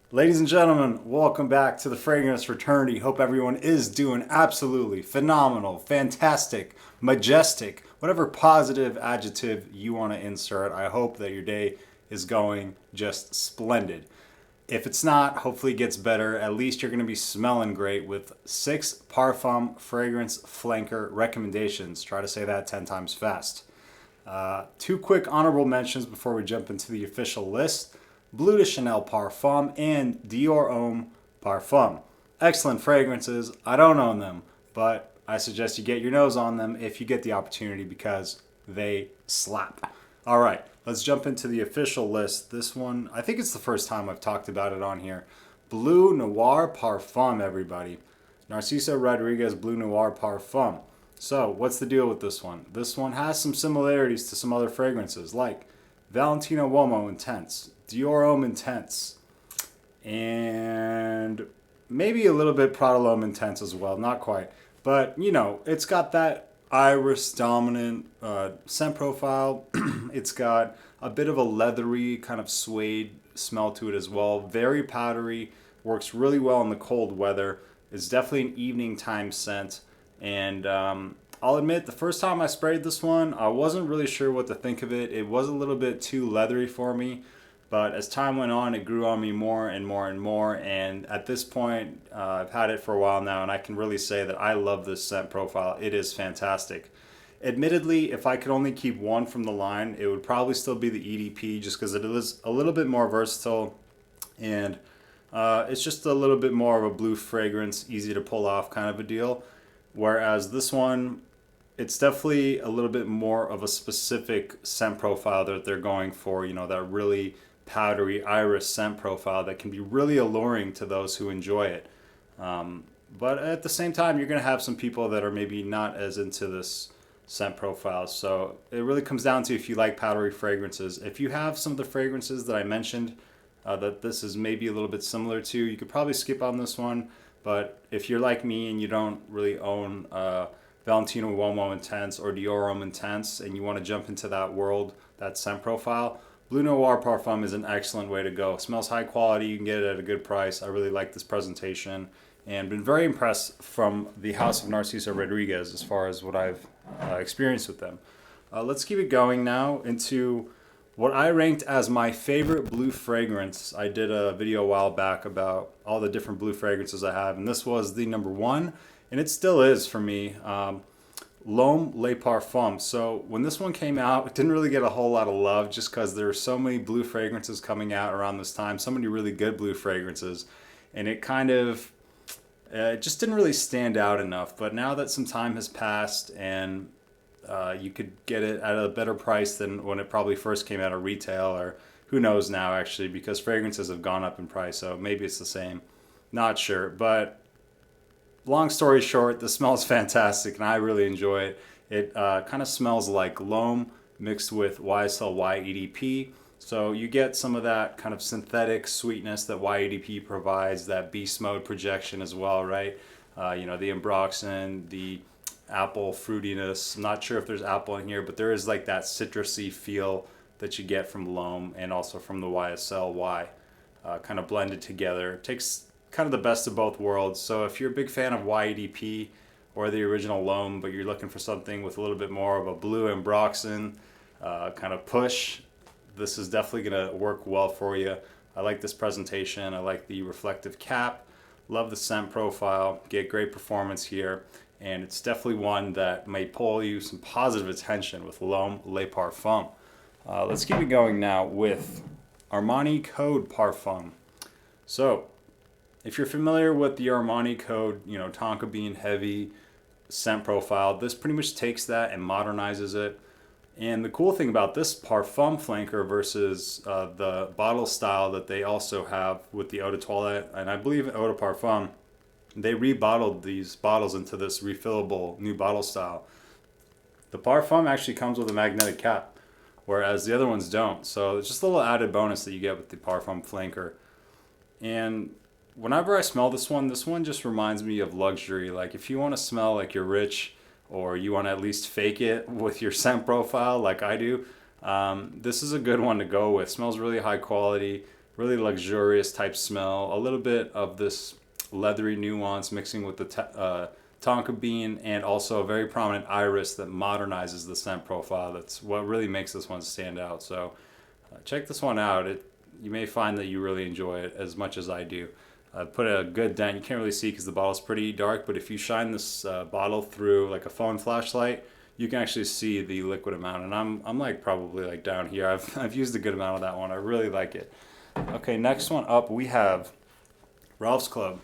Ladies and gentlemen, welcome back to the Fragrance Fraternity. Hope everyone is doing absolutely phenomenal, fantastic, majestic, whatever positive adjective you want to insert. I hope that your day is going just splendid. If it's not, hopefully it gets better. At least you're going to be smelling great with 6 Parfum fragrance flanker recommendations. Try to say that 10 times fast. Two quick honorable mentions before we jump into the official list. Bleu de Chanel Parfum and Dior Homme Parfum. Excellent fragrances. I don't own them, but I suggest you get your nose on them if you get the opportunity because they slap. All right, let's jump into the official list. This one, I think it's the first time I've talked about it on here. Bleu Noir Parfum, everybody. Narcisso Rodrigues Bleu Noir Parfum. So, what's the deal with this one? This one has some similarities to some other fragrances like Valentino Uomo Intense, Dior Homme Intense, and maybe a little bit Prada L'Homme Intense as well. Not quite. But, it's got that iris dominant scent profile. It's got a bit of a leathery kind of suede smell to it as well. Very powdery. Works really well in the cold weather. It's definitely an evening time scent. And I'll admit, the first time I sprayed this one, I wasn't really sure what to think of it. It was a little bit too leathery for me. But as time went on, it grew on me more and more and more. And at this point, I've had it for a while now, and I can really say that I love this scent profile. It is fantastic. Admittedly, if I could only keep one from the line, it would probably still be the EDP just because it is a little bit more versatile. And it's just a little bit more of a blue fragrance, easy to pull off kind of a deal. Whereas this one, it's definitely a little bit more of a specific scent profile that they're going for, that really powdery iris scent profile that can be really alluring to those who enjoy it. But at the same time, you're going to have some people that are maybe not as into this scent profile. So it really comes down to if you like powdery fragrances. If you have some of the fragrances that I mentioned that this is maybe a little bit similar to, you could probably skip on this one. But if you're like me and you don't really own Valentino Uomo Intense or Dior Homme Intense and you want to jump into that world, that scent profile, Bleu Noir Parfum is an excellent way to go. It smells high quality. You can get it at a good price. I really like this presentation and been very impressed from the house of Narciso Rodrigues as far as what I've experienced with them. Let's keep it going now into what I ranked as my favorite blue fragrance. I did a video a while back about all the different blue fragrances I have, and this was the number one, and it still is for me. Lhomme Le Parfum. So when this one came out, it didn't really get a whole lot of love just because there were so many blue fragrances coming out around this time, so many really good blue fragrances, and it kind of it just didn't really stand out enough. But now that some time has passed and you could get it at a better price than when it probably first came out of retail, or who knows now actually, because fragrances have gone up in price, so maybe it's the same. Not sure, but long story short, the smell is fantastic and I really enjoy it. It kind of smells like Lhomme mixed with YSL YEDP. So you get some of that kind of synthetic sweetness that YEDP provides, that beast mode projection as well, right? The ambroxan, the apple fruitiness. I'm not sure if there's apple in here, but there is like that citrusy feel that you get from Lhomme and also from the YSL Y kind of blended together. It takes kind of the best of both worlds. So if you're a big fan of YEDP or the original Lhomme, but you're looking for something with a little bit more of a blue ambroxan kind of push, this is definitely going to work well for you. I like this presentation. I like the reflective cap. Love the scent profile. Get great performance here. And it's definitely one that may pull you some positive attention with Lhomme Le Parfum. Let's keep it going now with Armani Code Parfum. So, if you're familiar with the Armani Code, tonka bean heavy scent profile, this pretty much takes that and modernizes it. And the cool thing about this Parfum flanker versus the bottle style that they also have with the Eau de Toilette, and I believe Eau de Parfum, they rebottled these bottles into this refillable new bottle style. The Parfum actually comes with a magnetic cap, whereas the other ones don't. So it's just a little added bonus that you get with the Parfum flanker. And whenever I smell this one just reminds me of luxury. Like if you want to smell like you're rich, or you want to at least fake it with your scent profile like I do, this is a good one to go with. Smells really high quality, really luxurious type smell. A little bit of this leathery nuance mixing with the tonka bean, and also a very prominent iris that modernizes the scent profile. That's what really makes this one stand out. So check this one out. You may find that you really enjoy it as much as I do. Put a good dent. You can't really see because the bottle's pretty dark, but if you shine this bottle through like a phone flashlight, you can actually see the liquid amount. And I'm like probably like down here. I've used a good amount of that one. I really like it. Okay, next one up we have Ralph's Club.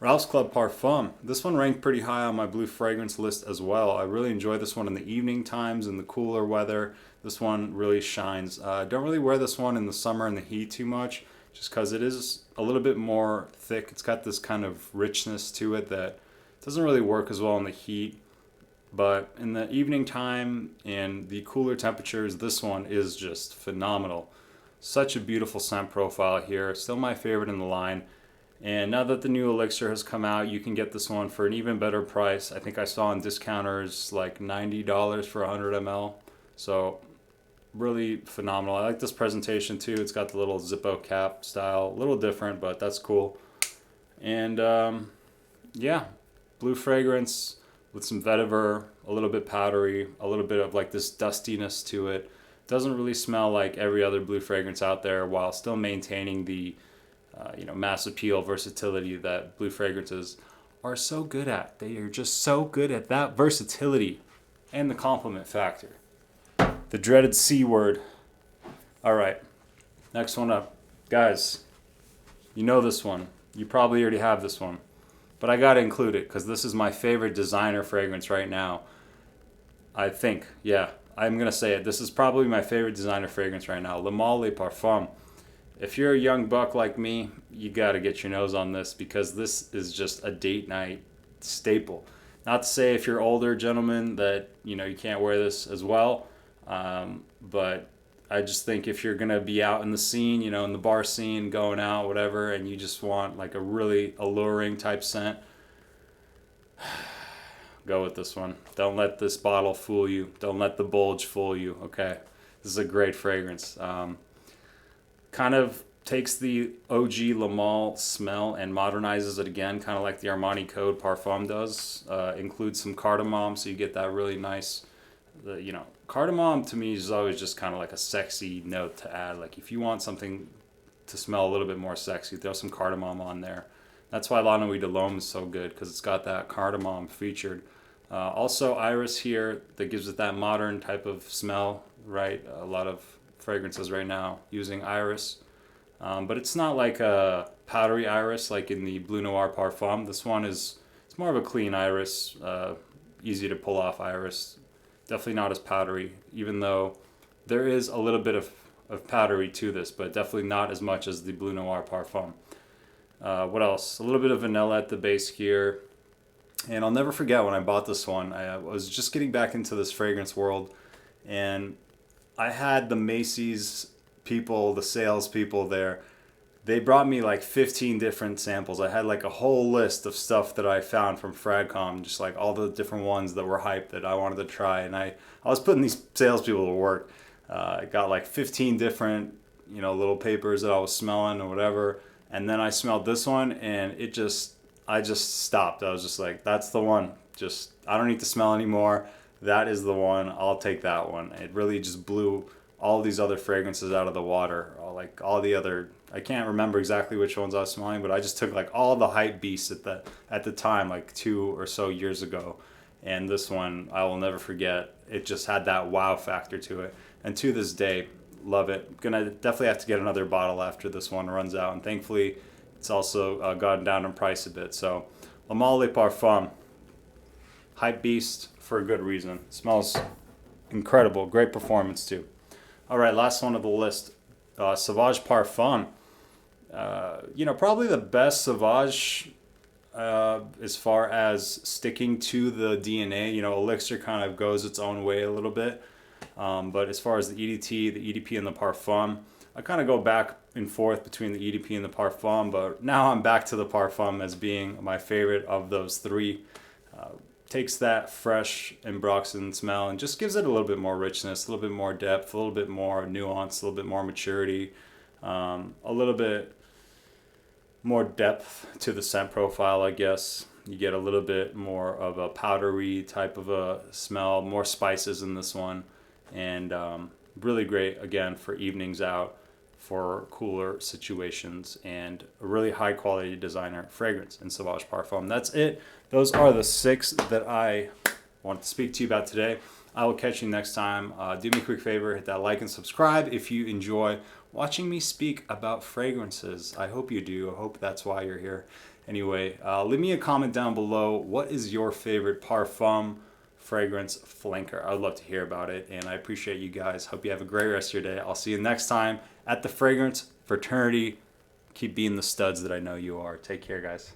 Ralph's Club Parfum. This one ranked pretty high on my blue fragrance list as well. I really enjoy this one in the evening times, in the cooler weather. This one really shines. Don't really wear this one in the summer in the heat too much, just because it is a little bit more thick. It's got this kind of richness to it that doesn't really work as well in the heat. But in the evening time and the cooler temperatures, this one is just phenomenal. Such a beautiful scent profile here. Still my favorite in the line. And now that the new elixir has come out, you can get this one for an even better price. I think I saw on discounters like $90 for 100 ml. So really phenomenal. I like this presentation too. It's got the little Zippo cap style. A little different, but that's cool. And yeah, blue fragrance with some vetiver, a little bit powdery, a little bit of like this dustiness to it. Doesn't really smell like every other blue fragrance out there, while still maintaining the mass appeal, versatility that blue fragrances are so good at. They are just so good at that versatility and the compliment factor. The dreaded C word. All right, next one up. Guys, you know this one. You probably already have this one, but I gotta include it because this is my favorite designer fragrance right now. I think, yeah, I'm gonna say it. This is probably my favorite designer fragrance right now. Le Parfum. If you're a young buck like me, you gotta get your nose on this because this is just a date night staple. Not to say if you're older gentlemen that you can't wear this as well, but I just think if you're gonna be out in the scene, in the bar scene, going out, whatever, and you just want like a really alluring type scent, go with this one. Don't let this bottle fool you. Don't let the bulge fool you. Okay, this is a great fragrance. Kind of takes the OG Lhomme smell and modernizes it again, kind of like the Armani Code Parfum does. Includes some cardamom, so you get that really nice. Cardamom to me is always just kind of like a sexy note to add. Like if you want something to smell a little bit more sexy, throw some cardamom on there. That's why La Nuit de Lhomme is so good, because it's got that cardamom featured. Also iris here that gives it that modern type of smell, right? A lot of fragrances right now using iris, but it's not like a powdery iris like in the Bleu Noir Parfum. This one it's more of a clean iris, easy to pull off iris. Definitely not as powdery, even though there is a little bit of powdery to this, but definitely not as much as the Bleu Noir Parfum. What else? A little bit of vanilla at the base here. And I'll never forget when I bought this one. I was just getting back into this fragrance world, and I had the Macy's people, the sales people there. They brought me like 15 different samples. I had like a whole list of stuff that I found from Fragcom, just like all the different ones that were hyped that I wanted to try. And I was putting these salespeople to work. I got like 15 different, little papers that I was smelling or whatever. And then I smelled this one, and I just stopped. I was just like, that's the one. I don't need to smell anymore. That is the one. I'll take that one. It really just blew all these other fragrances out of the water. Like all the other, I can't remember exactly which ones I was smelling, but I just took like all the hype beasts at the time, like 2 or so years ago. And this one, I will never forget. It just had that wow factor to it. And to this day, love it. Gonna definitely have to get another bottle after this one runs out. And thankfully, it's also gotten down in price a bit. So, Lhomme Parfum, hype beast for a good reason. Smells incredible. Great performance too. All right, last one of the list. Sauvage Parfum. Probably the best Sauvage as far as sticking to the DNA. Elixir kind of goes its own way a little bit. But as far as the EDT, the EDP, and the Parfum, I kind of go back and forth between the EDP and the Parfum, but now I'm back to the Parfum as being my favorite of those three. Takes that fresh Ambroxan smell and just gives it a little bit more richness, a little bit more depth, a little bit more nuance, a little bit more maturity. A little bit more depth to the scent profile, I guess. You get a little bit more of a powdery type of a smell, more spices in this one, and really great again for evenings out, for cooler situations, and a really high quality designer fragrance in Sauvage Parfum. That's it. Those are the 6 that I wanted to speak to you about today. I will catch you next time. Do me a quick favor, hit that like and subscribe if you enjoy watching me speak about fragrances. I hope you do. I hope that's why you're here. Anyway, leave me a comment down below. What is your favorite Parfum fragrance flanker? I'd love to hear about it, and I appreciate you guys. Hope you have a great rest of your day. I'll see you next time at the Fragrance Fraternity. Keep being the studs that I know you are. Take care, guys.